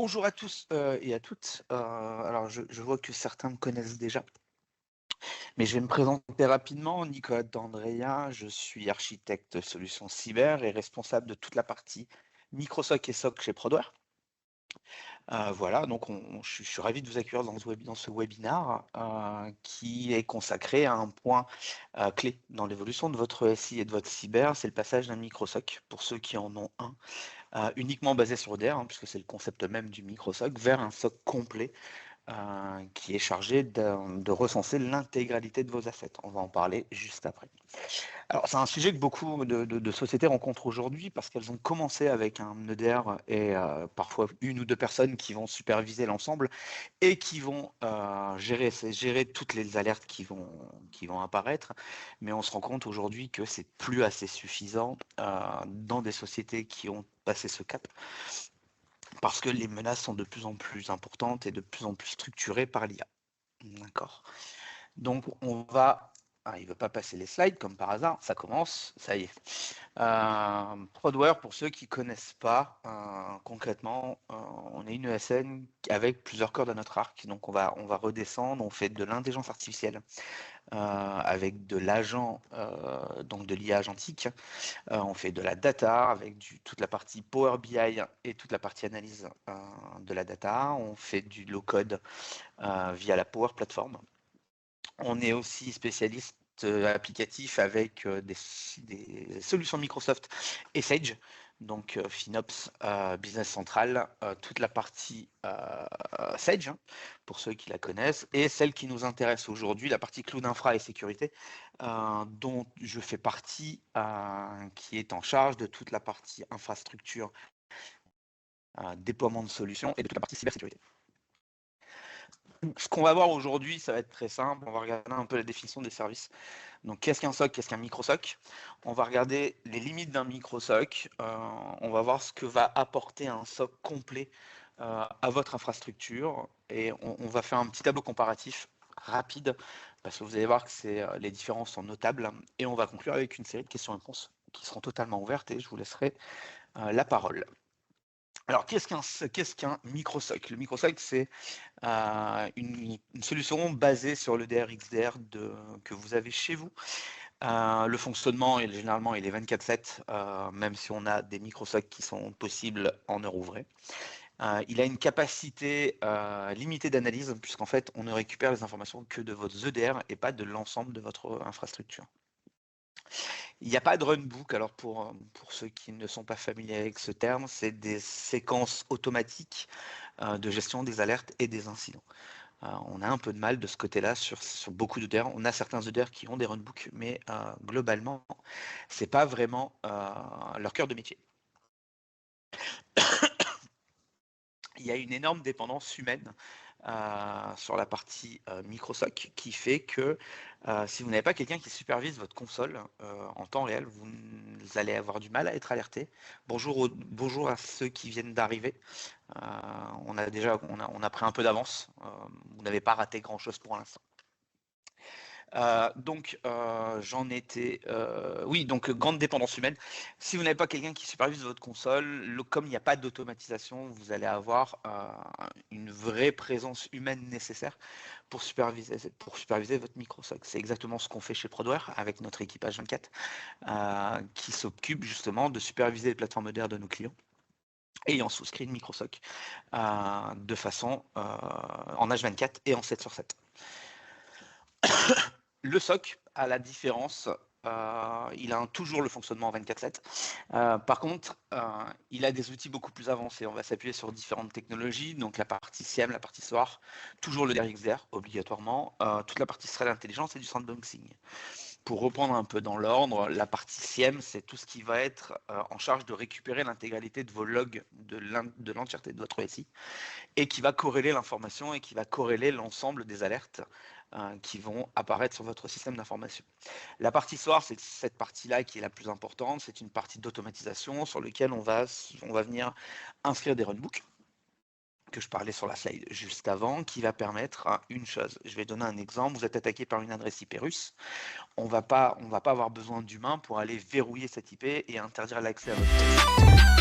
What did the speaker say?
Bonjour à tous et à toutes. Alors, je vois que certains me connaissent déjà, mais je vais me présenter rapidement. Nicolas D'Andrea, je suis architecte solutions cyber et responsable de toute la partie Microsoft et SOC chez Prodware. Voilà, donc je suis ravi de vous accueillir dans ce webinaire qui est consacré à un point clé dans l'évolution de votre SI et de votre cyber, c'est le passage d'un micro-SOC, pour ceux qui en ont un, uniquement basé sur ODR, puisque c'est le concept même du micro-SOC, vers un SOC complet qui est chargé de recenser l'intégralité de vos assets. On va en parler juste après. Alors, c'est un sujet que beaucoup de sociétés rencontrent aujourd'hui parce qu'elles ont commencé avec un EDR et parfois une ou deux personnes qui vont superviser l'ensemble et qui vont gérer toutes les alertes qui vont apparaître. Mais on se rend compte aujourd'hui que c'est plus assez suffisant dans des sociétés qui ont passé ce cap parce que les menaces sont de plus en plus importantes et de plus en plus structurées par l'IA. D'accord. Donc, on va... Ah, il ne veut pas passer les slides, comme par hasard. Ça commence, ça y est. Prodware, pour ceux qui ne connaissent pas, concrètement, on est une ESN avec plusieurs cordes à notre arc. Donc, on va redescendre. On fait de l'intelligence artificielle avec de l'agent, donc de l'IA agentique. On fait de la data avec toute la partie Power BI et toute la partie analyse de la data. On fait du low-code via la Power Platform. On est aussi spécialiste applicatif avec des solutions Microsoft et Sage, donc FinOps, Business Central, toute la partie Sage, pour ceux qui la connaissent, et celle qui nous intéresse aujourd'hui, la partie Cloud Infra et Sécurité, dont je fais partie, qui est en charge de toute la partie infrastructure, déploiement de solutions et de toute la partie cybersécurité. Ce qu'on va voir aujourd'hui, ça va être très simple. On va regarder un peu la définition des services. Donc, qu'est-ce qu'un SOC, qu'est-ce qu'un micro-SOC? On va regarder les limites d'un micro-SOC. On va voir ce que va apporter un SOC complet à votre infrastructure. Et on va faire un petit tableau comparatif rapide parce que vous allez voir que les différences sont notables. Et on va conclure avec une série de questions-réponses qui seront totalement ouvertes et je vous laisserai la parole. Alors, qu'est-ce qu'un micro-SOC? Le micro-SOC, c'est une solution basée sur le DRXDR que vous avez chez vous. Le fonctionnement, généralement, il est 24/7, même si on a des micro-SOC qui sont possibles en heure ouvrée. Il a une capacité limitée d'analyse, puisqu'en fait, on ne récupère les informations que de votre EDR et pas de l'ensemble de votre infrastructure. Il n'y a pas de runbook, alors pour ceux qui ne sont pas familiers avec ce terme, c'est des séquences automatiques de gestion des alertes et des incidents. On a un peu de mal de ce côté-là sur beaucoup d'EDR. On a certains EDR qui ont des runbooks, mais globalement, c'est pas vraiment leur cœur de métier. Il y a une énorme dépendance humaine sur la partie micro-SOC qui fait que si vous n'avez pas quelqu'un qui supervise votre console en temps réel, vous allez avoir du mal à être alerté. Bonjour à ceux qui viennent d'arriver. On a pris un peu d'avance. Vous n'avez pas raté grand-chose pour l'instant. J'en étais... oui, donc grande dépendance humaine. Si vous n'avez pas quelqu'un qui supervise votre console, comme il n'y a pas d'automatisation, vous allez avoir une vraie présence humaine nécessaire pour superviser votre micro-SOC. C'est exactement ce qu'on fait chez Prodware avec notre équipe H24 qui s'occupe justement de superviser les plateformes EDR de nos clients ayant souscrit une micro-SOC de façon en H24 et en 7/7. Le SOC, à la différence, il a toujours le fonctionnement en 24/7. Par contre, il a des outils beaucoup plus avancés. On va s'appuyer sur différentes technologies, donc la partie SIEM, la partie SOAR, toujours le DRXDR obligatoirement, toute la partie threat intelligence et du sandboxing. Pour reprendre un peu dans l'ordre, la partie SIEM, c'est tout ce qui va être en charge de récupérer l'intégralité de vos logs de l'entièreté de votre SI et qui va corréler l'information et qui va corréler l'ensemble des alertes qui vont apparaître sur votre système d'information. La partie SOAR, c'est cette partie-là qui est la plus importante. C'est une partie d'automatisation sur laquelle on va venir inscrire des runbooks que je parlais sur la slide juste avant, qui va permettre une chose. Je vais donner un exemple. Vous êtes attaqué par une adresse IP russe. On va pas avoir besoin d'humains pour aller verrouiller cette IP et interdire l'accès à votre